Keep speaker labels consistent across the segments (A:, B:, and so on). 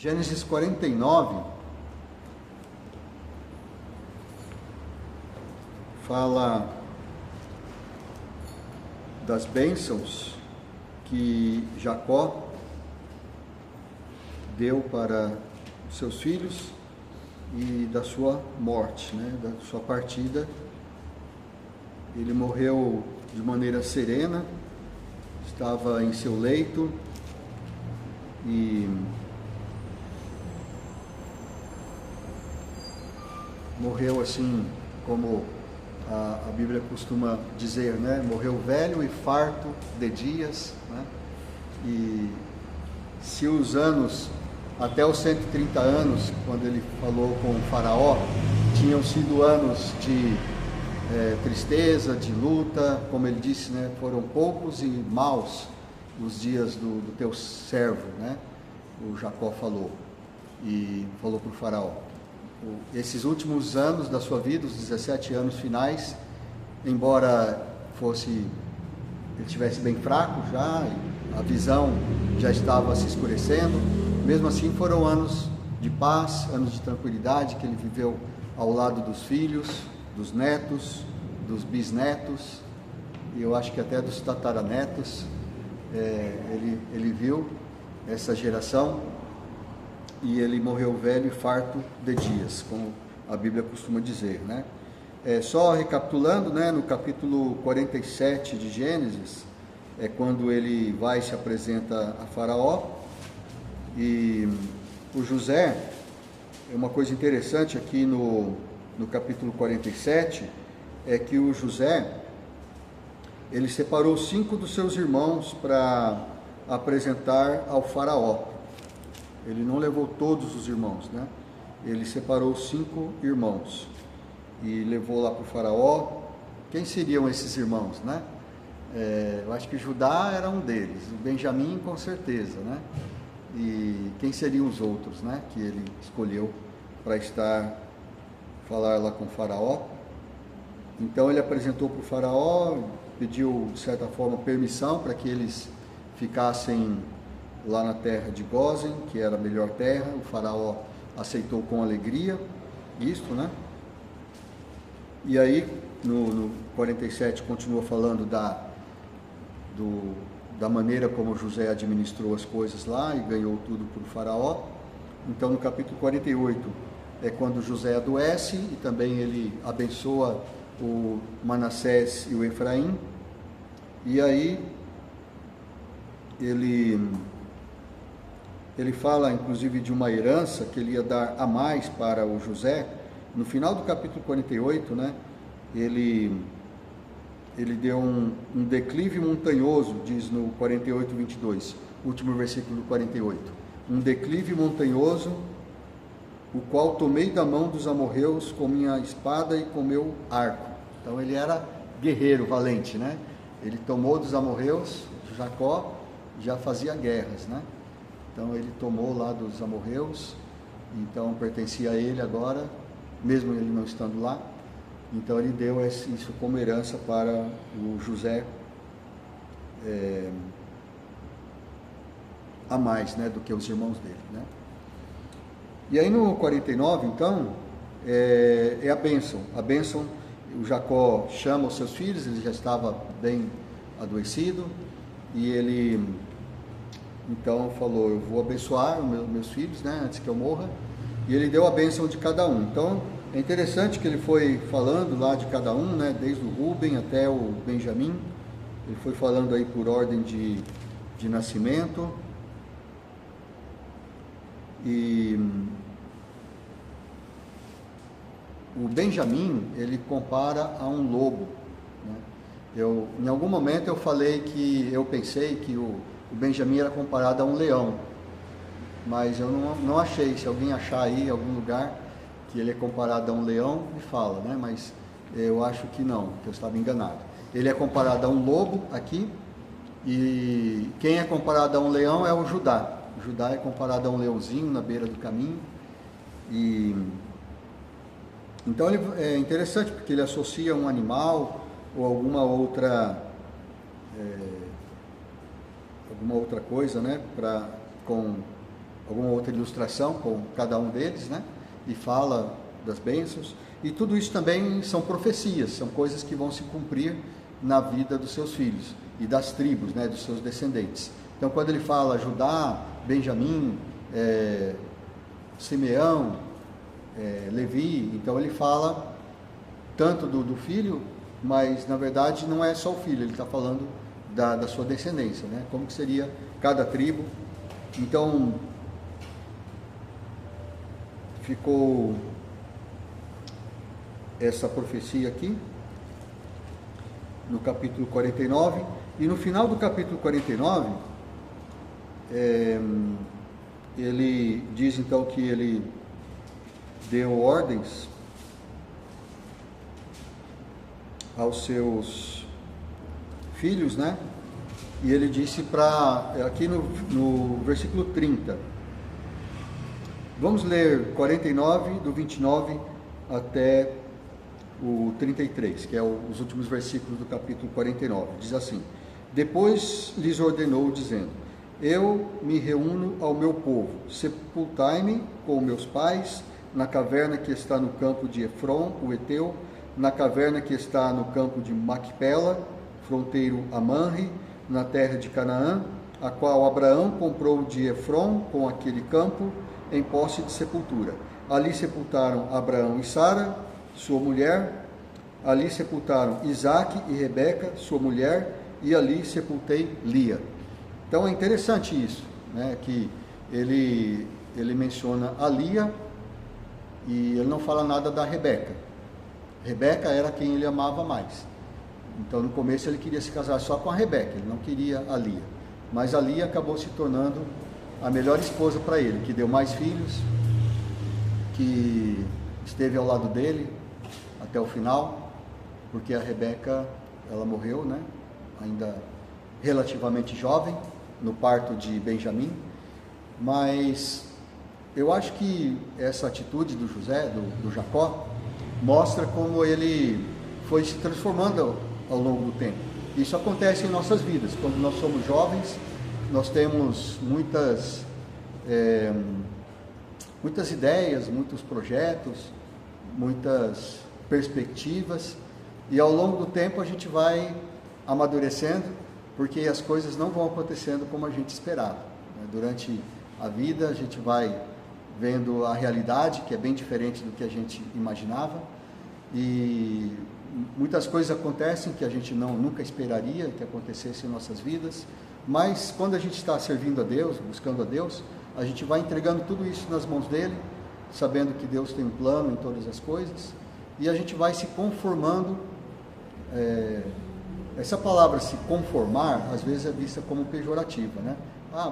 A: Gênesis 49 fala das bênçãos que Jacó deu para os seus filhos e da sua morte, da sua partida. Ele morreu de maneira serena, estava em seu leito e morreu assim como a Bíblia costuma dizer, morreu velho e farto de dias, E se os anos, até os 130 anos, quando ele falou com o faraó, tinham sido anos de tristeza, de luta, como ele disse, foram poucos e maus os dias do teu servo, o Jacó falou, e falou para o faraó. Esses últimos anos da sua vida, os 17 anos finais, embora ele estivesse bem fraco já, a visão já estava se escurecendo, mesmo assim foram anos de paz, anos de tranquilidade que ele viveu ao lado dos filhos, dos netos, dos bisnetos, e eu acho que até dos tataranetos. Ele viu essa geração e ele morreu velho e farto de dias, como a Bíblia costuma dizer, Só recapitulando, no capítulo 47 de Gênesis, é quando ele vai e se apresenta a Faraó, e o José, é uma coisa interessante aqui no capítulo 47, é que o José, ele separou 5 dos seus irmãos para apresentar ao Faraó. Ele não levou todos os irmãos, Ele separou 5 irmãos e levou lá para o faraó. Quem seriam esses irmãos, eu acho que Judá era um deles, o Benjamim com certeza, E quem seriam os outros, que ele escolheu para falar lá com o faraó? Então ele apresentou para o faraó, pediu de certa forma permissão para que eles ficassem lá na terra de Gósen, que era a melhor terra. O faraó aceitou com alegria isto, E aí, no 47, continua falando da maneira como José administrou as coisas lá e ganhou tudo para o faraó. Então, no capítulo 48, é quando José adoece e também ele abençoa o Manassés e o Efraim. E aí, ele fala, inclusive, de uma herança que ele ia dar a mais para o José. No final do capítulo 48, ele deu um declive montanhoso, diz no 48, 22, último versículo do 48. Um declive montanhoso, o qual tomei da mão dos amorreus com minha espada e com meu arco. Então ele era guerreiro, valente, Ele tomou dos amorreus, Jacó já fazia guerras, Então ele tomou lá dos amorreus, então pertencia a ele agora, mesmo ele não estando lá. Então ele deu isso como herança para o José, a mais, do que os irmãos dele, E aí no 49, então, é a bênção. A bênção, o Jacó chama os seus filhos, ele já estava bem adoecido, e ele então falou: eu vou abençoar meus filhos, antes que eu morra. E ele deu a bênção de cada um. Então é interessante que ele foi falando lá de cada um, desde o Rúben até o Benjamim. Ele foi falando aí por ordem de nascimento. E o Benjamim, ele compara a um lobo, em algum momento eu pensei que o Benjamim era comparado a um leão, mas eu não achei. Se alguém achar aí em algum lugar que ele é comparado a um leão, me fala, mas eu acho que não, que eu estava enganado. Ele é comparado a um lobo aqui, e quem é comparado a um leão é o Judá. O Judá é comparado a um leãozinho na beira do caminho. E então é interessante porque ele associa um animal ou alguma outra coisa, com alguma outra ilustração com cada um deles, né? E fala das bênçãos. E tudo isso também são profecias, são coisas que vão se cumprir na vida dos seus filhos e das tribos, né? Dos seus descendentes. Então, quando ele fala Judá, Benjamim, Simeão, Levi, então ele fala tanto do filho, mas na verdade não é só o filho, ele está falando da sua descendência, né? Como que seria cada tribo. Então, ficou essa profecia aqui, no capítulo 49, e no final do capítulo 49, ele diz então que ele deu ordens aos seus filhos, né? E ele disse aqui no versículo 30, vamos ler 49, do 29 até o 33, que é os últimos versículos do capítulo 49, diz assim: depois lhes ordenou, dizendo: eu me reúno ao meu povo, sepultai-me com meus pais na caverna que está no campo de Efron, o Eteu, na caverna que está no campo de Macpela, fronteiro a Manre, na terra de Canaã, a qual Abraão comprou de Efron com aquele campo, em posse de sepultura. Ali sepultaram Abraão e Sara, sua mulher, ali sepultaram Isaque e Rebeca, sua mulher, e ali sepultei Lia. Então é interessante isso, né, que ele menciona a Lia e ele não fala nada da Rebeca. Rebeca era quem ele amava mais. Então no começo ele queria se casar só com a Rebeca, ele não queria a Lia. Mas a Lia acabou se tornando a melhor esposa para ele, que deu mais filhos, que esteve ao lado dele até o final, porque a Rebeca, ela morreu, né, ainda relativamente jovem, no parto de Benjamim. Mas eu acho que essa atitude do José, do Jacó, mostra como ele foi se transformando ao longo do tempo. Isso acontece em nossas vidas. Quando nós somos jovens, nós temos muitas ideias, muitos projetos, muitas perspectivas, e ao longo do tempo a gente vai amadurecendo, porque as coisas não vão acontecendo como a gente esperava. Durante a vida a gente vai vendo a realidade, que é bem diferente do que a gente imaginava, e muitas coisas acontecem que a gente nunca esperaria que acontecessem em nossas vidas, mas quando a gente está servindo a Deus, buscando a Deus, a gente vai entregando tudo isso nas mãos dele, sabendo que Deus tem um plano em todas as coisas, e a gente vai se conformando. Essa palavra se conformar, às vezes é vista como pejorativa, né?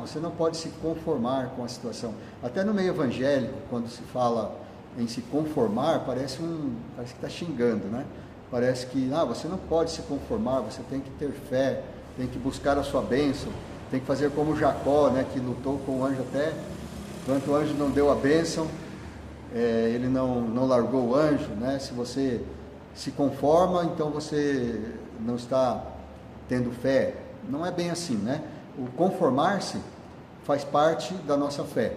A: Você não pode se conformar com a situação. Até no meio evangélico, quando se fala em se conformar, parece que está xingando, né? Parece que você não pode se conformar, você tem que ter fé, tem que buscar a sua bênção, tem que fazer como Jacó, né, que lutou com o anjo até, enquanto o anjo não deu a bênção, ele não largou o anjo, né? Se você se conforma, então você não está tendo fé. Não é bem assim, né? O conformar-se faz parte da nossa fé,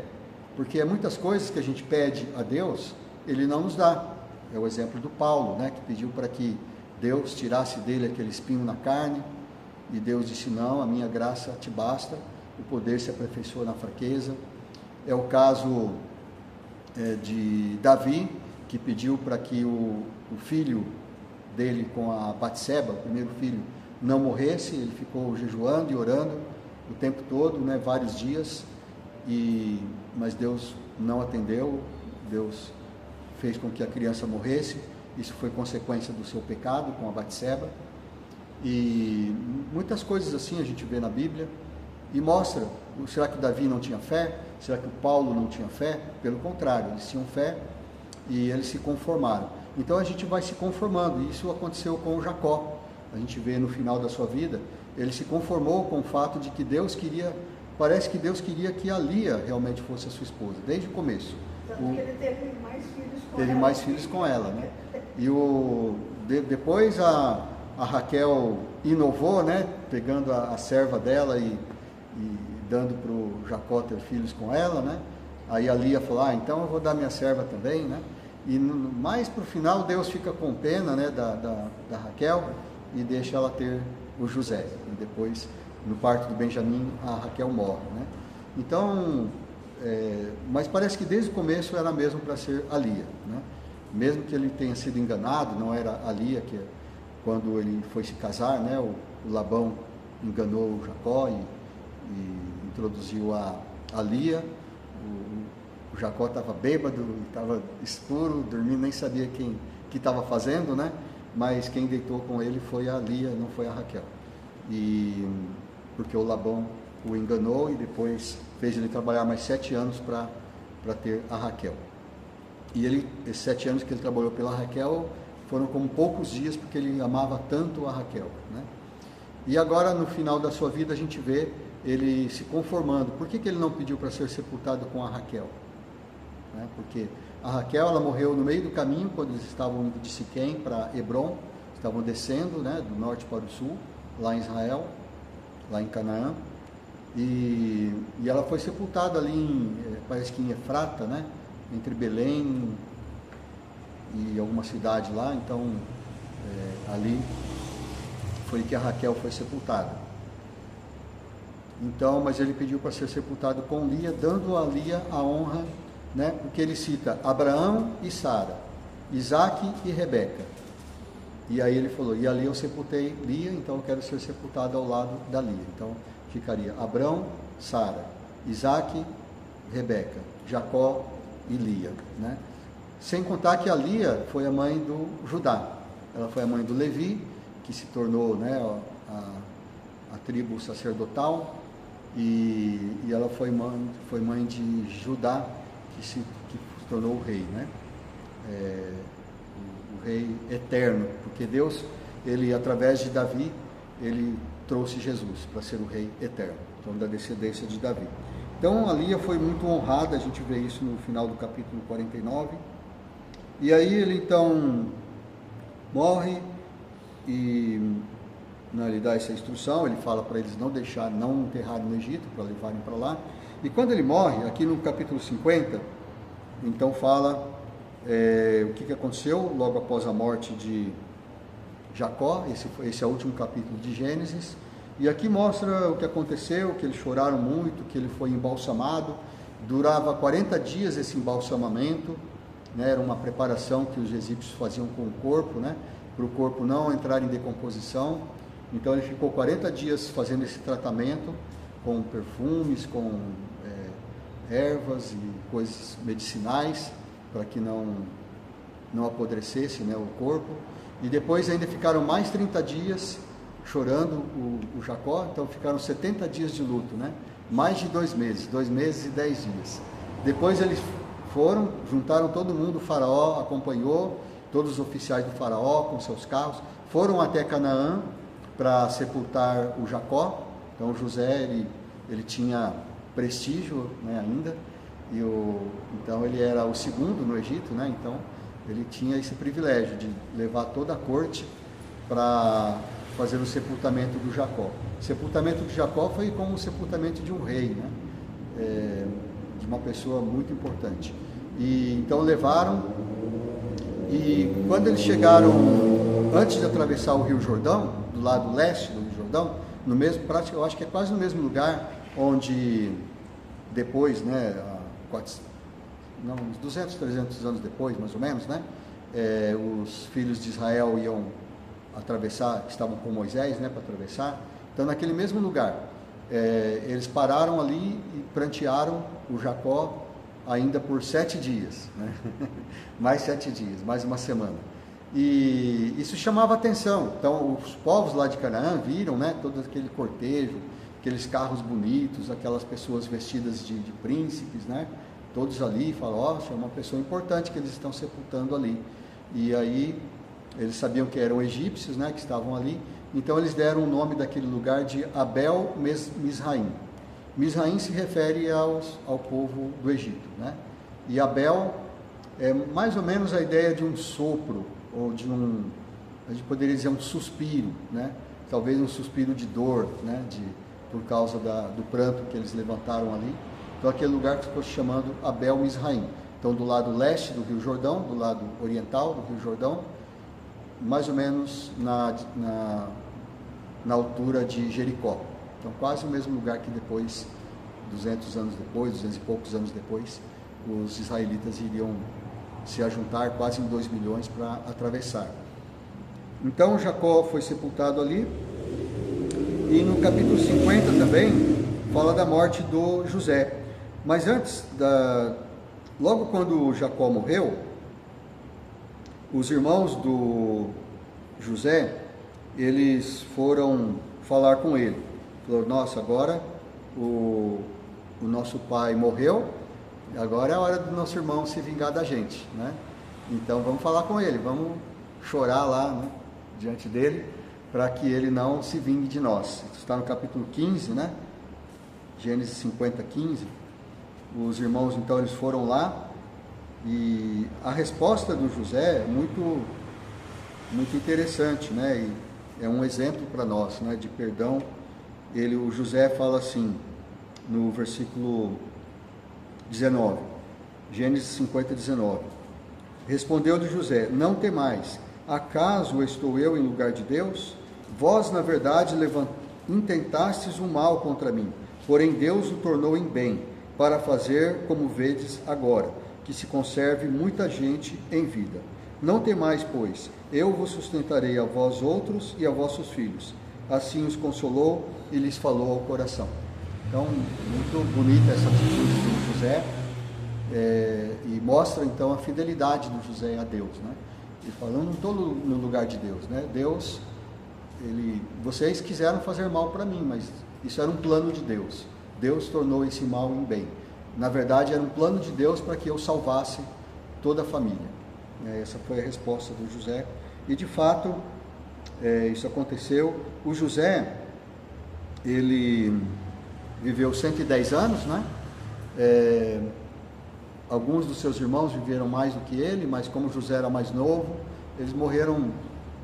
A: porque muitas coisas que a gente pede a Deus, Ele não nos dá. É o exemplo do Paulo, né, que pediu para que Deus tirasse dele aquele espinho na carne, e Deus disse: não, a minha graça te basta, o poder se aperfeiçoa na fraqueza. É o caso de Davi, que pediu para que o filho dele com a Batseba, o primeiro filho, não morresse. Ele ficou jejuando e orando o tempo todo, né, vários dias, mas Deus não atendeu. Deus fez com que a criança morresse. Isso foi consequência do seu pecado com a Batseba. E muitas coisas assim a gente vê na Bíblia e mostra. Será que Davi não tinha fé? Será que o Paulo não tinha fé? Pelo contrário, eles tinham fé e eles se conformaram. Então a gente vai se conformando, e isso aconteceu com o Jacó. A gente vê no final da sua vida, ele se conformou com o fato de que parece que Deus queria que a Lia realmente fosse a sua esposa, desde o começo.
B: Ele teve mais filhos com
A: teve
B: ela.
A: mais filhos com ela, né? E depois a Raquel inovou, né? Pegando a serva dela e dando para o Jacó ter filhos com ela, né? Aí a Lia falou, então eu vou dar minha serva também, né? E mais para o final Deus fica com pena, né, da Raquel e deixa ela ter o José. E depois, no parto do Benjamim, a Raquel morre, né? Então, mas parece que desde o começo era mesmo para ser a Lia, né? Mesmo que ele tenha sido enganado, não era a Lia, que quando ele foi se casar, né, o Labão enganou o Jacó e introduziu a Lia. O Jacó estava bêbado, estava escuro, dormindo, nem sabia quem que estava fazendo, né? Mas quem deitou com ele foi a Lia, não foi a Raquel. E porque o Labão o enganou e depois fez ele trabalhar mais 7 anos para ter a Raquel. E esses 7 anos que ele trabalhou pela Raquel foram como poucos dias, porque ele amava tanto a Raquel, né? E agora, no final da sua vida, a gente vê ele se conformando. Por que ele não pediu para ser sepultado com a Raquel? Né? Porque a Raquel, ela morreu no meio do caminho, quando eles estavam indo de Siquém para Hebron, estavam descendo, né, do norte para o sul, lá em Israel, lá em Canaã, e ela foi sepultada ali, parece que em Efrata, né, entre Belém e alguma cidade lá. Então, ali foi que a Raquel foi sepultada. Então, mas ele pediu para ser sepultado com Lia, dando a Lia a honra, né, porque ele cita Abraão e Sara, Isaque e Rebeca. E aí ele falou, e ali eu sepultei Lia, então eu quero ser sepultado ao lado da Lia. Então ficaria Abraão, Sara, Isaque, Rebeca, Jacó e Lia, né? Sem contar que a Lia foi a mãe do Judá. Ela foi a mãe do Levi, que se tornou, né, a tribo sacerdotal, e ela foi mãe de Judá, que se tornou o rei, né? O rei eterno, porque Deus, ele através de Davi, ele trouxe Jesus para ser o rei eterno, então da descendência de Davi. Então a Lia foi muito honrada, a gente vê isso no final do capítulo 49, e aí ele então morre e ele dá essa instrução, ele fala para eles não enterrarem no Egito, para levarem para lá. E quando ele morre, aqui no capítulo 50, então fala o que aconteceu logo após a morte de Jacó. Esse é o último capítulo de Gênesis, e aqui mostra o que aconteceu, que eles choraram muito, que ele foi embalsamado, durava 40 dias esse embalsamamento, né? Era uma preparação que os egípcios faziam com o corpo, né? Para o corpo não entrar em decomposição. Então ele ficou 40 dias fazendo esse tratamento com perfumes, com ervas e coisas medicinais, para que não apodrecesse, né, o corpo. E depois ainda ficaram mais 30 dias chorando o Jacó, então ficaram 70 dias de luto, né? Mais de 2 meses, 2 meses e 10 dias. Depois eles juntaram todo mundo, o faraó acompanhou, todos os oficiais do faraó com seus carros, foram até Canaã para sepultar o Jacó. Então José, ele tinha prestígio, né, ainda, então ele era o segundo no Egito, né? Então ele tinha esse privilégio de levar toda a corte para fazer o sepultamento do Jacó. O sepultamento de Jacó foi como o sepultamento de um rei, né? De uma pessoa muito importante. E então levaram, e quando eles chegaram, antes de atravessar o Rio Jordão, do lado leste do Rio Jordão, no mesmo, eu acho que é quase no mesmo lugar onde depois, né, uns 200, 300 anos depois, mais ou menos, né, os filhos de Israel iam atravessar, estavam com Moisés, né, para atravessar. Então, naquele mesmo lugar, eles pararam ali e prantearam o Jacó ainda por 7 dias, né? Mais 7 dias, mais uma semana. E isso chamava atenção. Então, os povos lá de Canaã viram, né, todo aquele cortejo, aqueles carros bonitos, aquelas pessoas vestidas de príncipes, né, todos ali, falaram, é uma pessoa importante que eles estão sepultando ali. E aí, eles sabiam que eram egípcios, né, que estavam ali, então eles deram o nome daquele lugar de Abel Mizraim. Mizraim se refere ao povo do Egito, né? E Abel é mais ou menos a ideia de um sopro, ou a gente poderia dizer um suspiro, né? Talvez um suspiro de dor, né? por causa do pranto que eles levantaram ali. Então aquele lugar ficou se chamando Abel Mizraim. Então do lado leste do Rio Jordão, do lado oriental do Rio Jordão, mais ou menos na altura de Jericó. Então quase o mesmo lugar que depois, 200 anos depois, 200 e poucos anos depois, os israelitas iriam se ajuntar quase em 2 milhões para atravessar. Então Jacó foi sepultado ali, e no capítulo 50 também fala da morte do José. Mas antes, logo quando Jacó morreu, os irmãos do José, eles foram falar com ele. Falaram: nossa, agora o nosso pai morreu, agora é a hora do nosso irmão se vingar da gente, né? Então vamos falar com ele, vamos chorar lá, né, diante dele, para que ele não se vingue de nós. Isso está no capítulo 15, né? Gênesis 50, 15. Os irmãos, então, eles foram lá, e a resposta do José é muito, muito interessante, né? E é um exemplo para nós, né, de perdão. O José fala assim, no versículo 19, Gênesis 50, 19. Respondeu-lhe José: não temais, acaso estou eu em lugar de Deus? Vós, na verdade, intentastes o mal contra mim, porém Deus o tornou em bem, para fazer como vedes agora, que se conserve muita gente em vida. Não temais, pois, eu vos sustentarei a vós outros e a vossos filhos. Assim os consolou e lhes falou ao coração. Então, muito bonita essa atitude do José, e mostra então a fidelidade do José a Deus, né? E falando, não estou no lugar de Deus, né? Deus, vocês quiseram fazer mal para mim, mas isso era um plano de Deus. Deus tornou esse mal em bem. Na verdade, era um plano de Deus para que eu salvasse toda a família. Essa foi a resposta do José. E de fato, isso aconteceu. O José, ele viveu 110 anos, né? Alguns dos seus irmãos viveram mais do que ele, mas como José era mais novo, eles morreram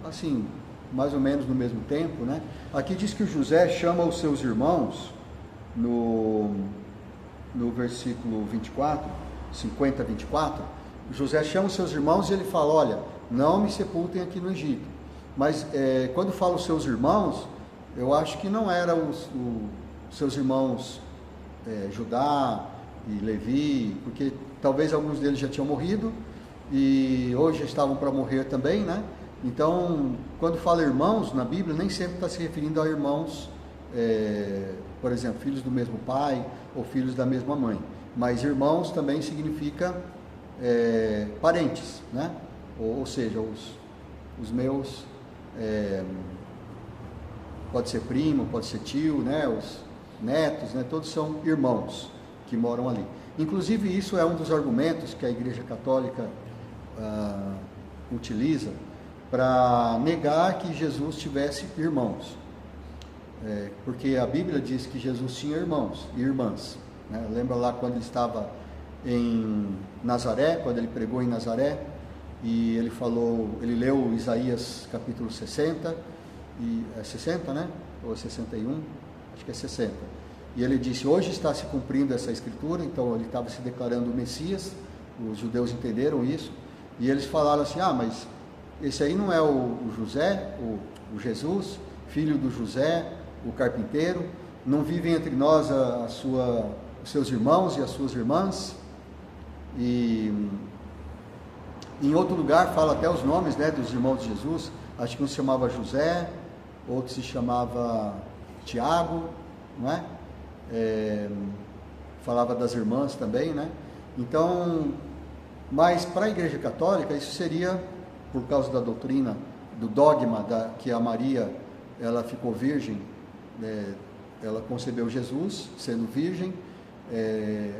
A: assim, mais ou menos no mesmo tempo, né? Aqui diz que o José chama os seus irmãos no versículo 24, 50, 24, José chama os seus irmãos e ele fala: olha, não me sepultem aqui no Egito. Mas quando fala os seus irmãos, eu acho que não eram os seus irmãos Judá e Levi, porque talvez alguns deles já tinham morrido e hoje já estavam para morrer também, né? Então, quando fala irmãos na Bíblia, nem sempre está se referindo a irmãos, por exemplo, filhos do mesmo pai ou filhos da mesma mãe. Mas irmãos também significa parentes, né? Ou seja, os meus, pode ser primo, pode ser tio, né? Os netos, né? Todos são irmãos que moram ali. Inclusive, isso é um dos argumentos que a Igreja Católica utiliza para negar que Jesus tivesse irmãos. Porque a Bíblia diz que Jesus tinha irmãos e irmãs, né? Lembra lá quando ele estava em Nazaré, quando ele pregou em Nazaré, e ele leu Isaías capítulo 60, e 60, né? Ou 61, acho que é 60. E ele disse: hoje está se cumprindo essa escritura. Então ele estava se declarando o Messias. Os judeus entenderam isso, e eles falaram assim: mas esse aí não é o José, o Jesus, filho do José, o carpinteiro? Não vivem entre nós os seus irmãos e as suas irmãs? E em outro lugar fala até os nomes, né, dos irmãos de Jesus. Acho que um se chamava José, outro se chamava Tiago, não é? Falava das irmãs também, né? Então, mas para a Igreja Católica isso seria por causa da doutrina, do dogma que a Maria, ela ficou virgem, ela concebeu Jesus sendo virgem,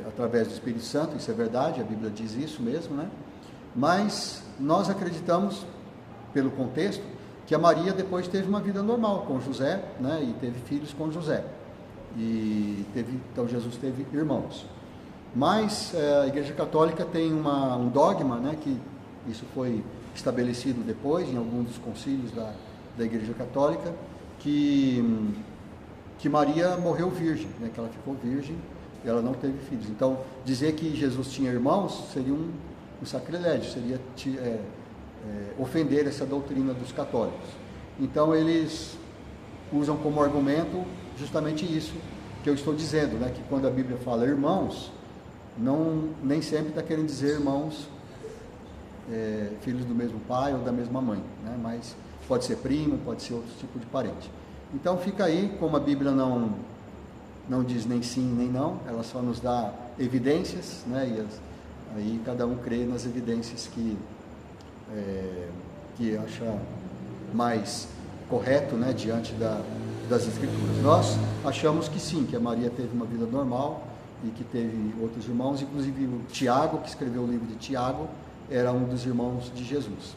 A: através do Espírito Santo. Isso é verdade, a Bíblia diz isso mesmo, né? Mas nós acreditamos, pelo contexto, que a Maria depois teve uma vida normal com José, né? E teve filhos com José, então Jesus teve irmãos. Mas a Igreja Católica tem um dogma, né? Que isso foi estabelecido depois em algum dos concílios da Igreja Católica, que que Maria morreu virgem, né, que ela ficou virgem e ela não teve filhos. Então, dizer que Jesus tinha irmãos seria um sacrilégio, seria ofender essa doutrina dos católicos. Então, eles usam como argumento justamente isso que eu estou dizendo, né, que quando a Bíblia fala irmãos, nem sempre está querendo dizer irmãos filhos do mesmo pai ou da mesma mãe, né, mas pode ser primo, pode ser outro tipo de parente. Então fica aí, como a Bíblia não diz nem sim nem não, ela só nos dá evidências, né, e aí cada um crê nas evidências que acha mais correto, né, diante das Escrituras. Nós achamos que sim, que a Maria teve uma vida normal e que teve outros irmãos, inclusive o Tiago, que escreveu o livro de Tiago, era um dos irmãos de Jesus.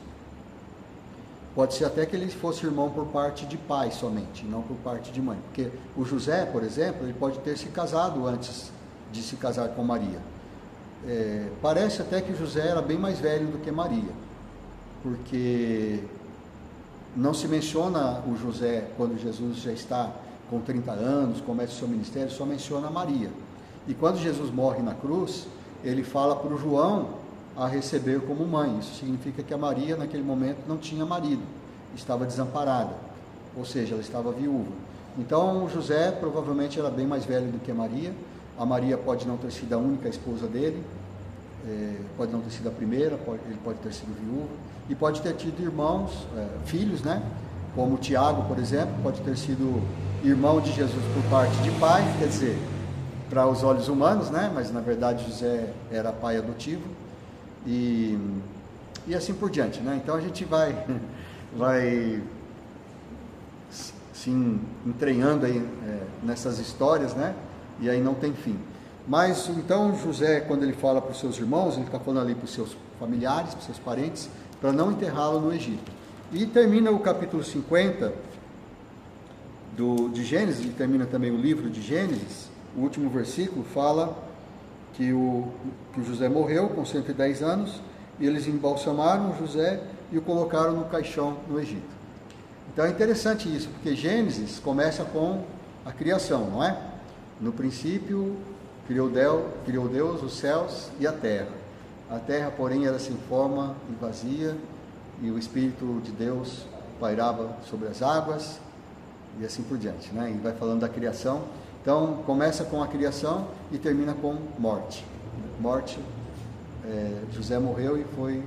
A: Pode ser até que ele fosse irmão por parte de pai somente, não por parte de mãe. Porque o José, por exemplo, ele pode ter se casado antes de se casar com Maria. Parece até que José era bem mais velho do que Maria, porque não se menciona o José quando Jesus já está com 30 anos, começa o seu ministério, só menciona Maria. E quando Jesus morre na cruz, ele fala para o João a receber como mãe. Isso significa que a Maria naquele momento não tinha marido, estava desamparada, ou seja, ela estava viúva. Então José provavelmente era bem mais velho do que a Maria pode não ter sido a única esposa dele, pode não ter sido a primeira, ele pode ter sido viúva, e pode ter tido irmãos, filhos, né, como Tiago, por exemplo, pode ter sido irmão de Jesus por parte de pai, quer dizer, para os olhos humanos, né, mas na verdade José era pai adotivo, e assim por diante, né? Então a gente vai se entranhando aí nessas histórias, né? E aí não tem fim. Mas então José, quando ele fala para os seus irmãos, ele está falando ali para os seus familiares, para os seus parentes, para não enterrá-lo no Egito. E termina o capítulo 50 de Gênesis, e termina também o livro de Gênesis. O último versículo fala que o José morreu com 110 anos, e eles embalsamaram José e o colocaram no caixão no Egito. Então é interessante isso, porque Gênesis começa com a criação, não é? No princípio criou Deus os céus e a terra. A terra, porém, era sem forma e vazia, e o Espírito de Deus pairava sobre as águas, e assim por diante, né? E vai falando da criação. Então, começa com a criação e termina com morte. Morte, José morreu e foi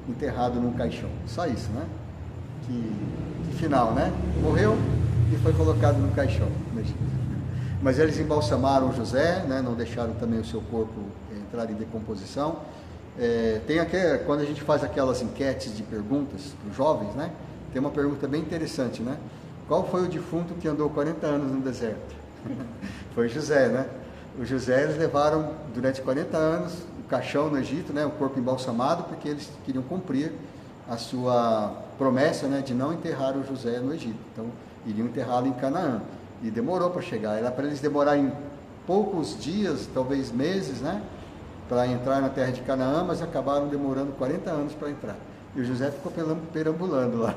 A: enterrado num caixão. Só isso, né? Que final, né? Morreu e foi colocado no caixão. Mas eles embalsamaram José, né? Não deixaram também o seu corpo entrar em decomposição. Quando a gente faz aquelas enquetes de perguntas para os jovens, né? Tem uma pergunta bem interessante, né? Qual foi o defunto que andou 40 anos no deserto? Foi José, né? O José, eles levaram durante 40 anos o caixão no Egito, né? O corpo embalsamado, porque eles queriam cumprir a sua promessa, né? De não enterrar o José no Egito. Então, iriam enterrá-lo em Canaã. E demorou para chegar. Era para eles demorarem poucos dias, talvez meses, né? Para entrar na terra de Canaã, mas acabaram demorando 40 anos para entrar. E o José ficou perambulando lá,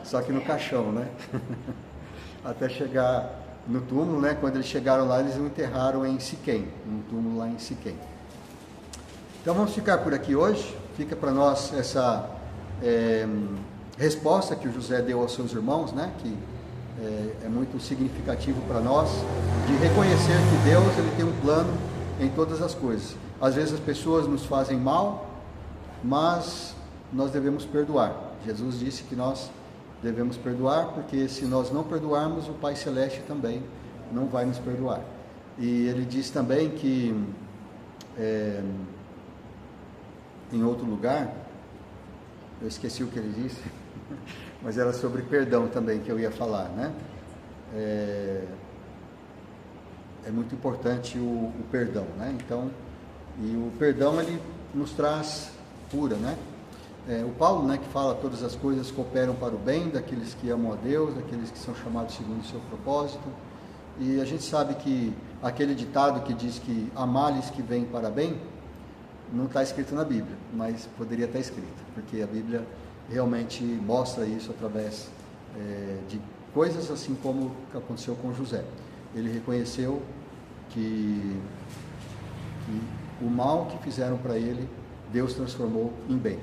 A: só que no caixão, né? Até chegar no túmulo, né? Quando eles chegaram lá, eles o enterraram em Siquém, num túmulo lá em Siquém. Então vamos ficar por aqui hoje. Fica para nós essa resposta que o José deu aos seus irmãos, né? Que é muito significativo para nós, de reconhecer que Deus ele tem um plano em todas as coisas. Às vezes as pessoas nos fazem mal, mas nós devemos perdoar. Jesus disse que nós devemos perdoar, porque se nós não perdoarmos, o Pai Celeste também não vai nos perdoar. E ele diz também que, em outro lugar, eu esqueci o que ele disse, mas era sobre perdão também que eu ia falar, né? É muito importante o perdão, né? Então, e o perdão ele nos traz cura, né? O Paulo, né, que fala todas as coisas cooperam para o bem daqueles que amam a Deus, daqueles que são chamados segundo o seu propósito. E a gente sabe que aquele ditado que diz que há males que vêm para bem, não está escrito na Bíblia, mas poderia estar escrito, porque a Bíblia realmente mostra isso através de coisas assim como aconteceu com José. ele reconheceu que o mal que fizeram para ele, Deus transformou em bem.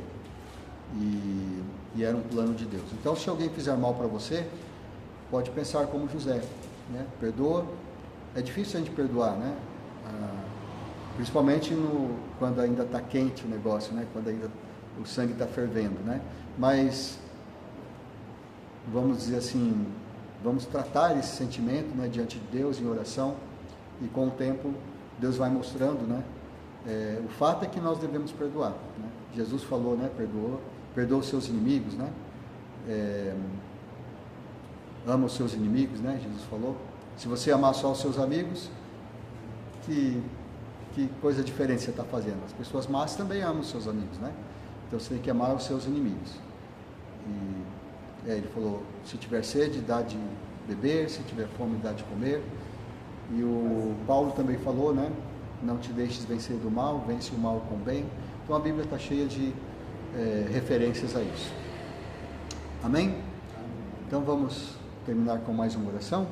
A: E era um plano de Deus. Então, se alguém fizer mal para você, pode pensar como José, né? Perdoa. É difícil a gente perdoar, né? Principalmente quando ainda está quente o negócio, né? Quando ainda o sangue está fervendo, né? Mas, vamos dizer assim, vamos tratar esse sentimento, né, diante de Deus em oração, e com o tempo Deus vai mostrando, né? O fato é que nós devemos perdoar, né? Jesus falou, né? Perdoa os seus inimigos, né? Ama os seus inimigos, né? Jesus falou. Se você amar só os seus amigos, que coisa diferente você está fazendo? As pessoas más também amam os seus amigos, né? Então você tem que amar os seus inimigos. Ele falou, se tiver sede, dá de beber, se tiver fome, dá de comer. E o Paulo também falou, né? Não te deixes vencer do mal, vence o mal com o bem. Então a Bíblia está cheia de referências a isso. Amém? Então vamos terminar com mais uma oração.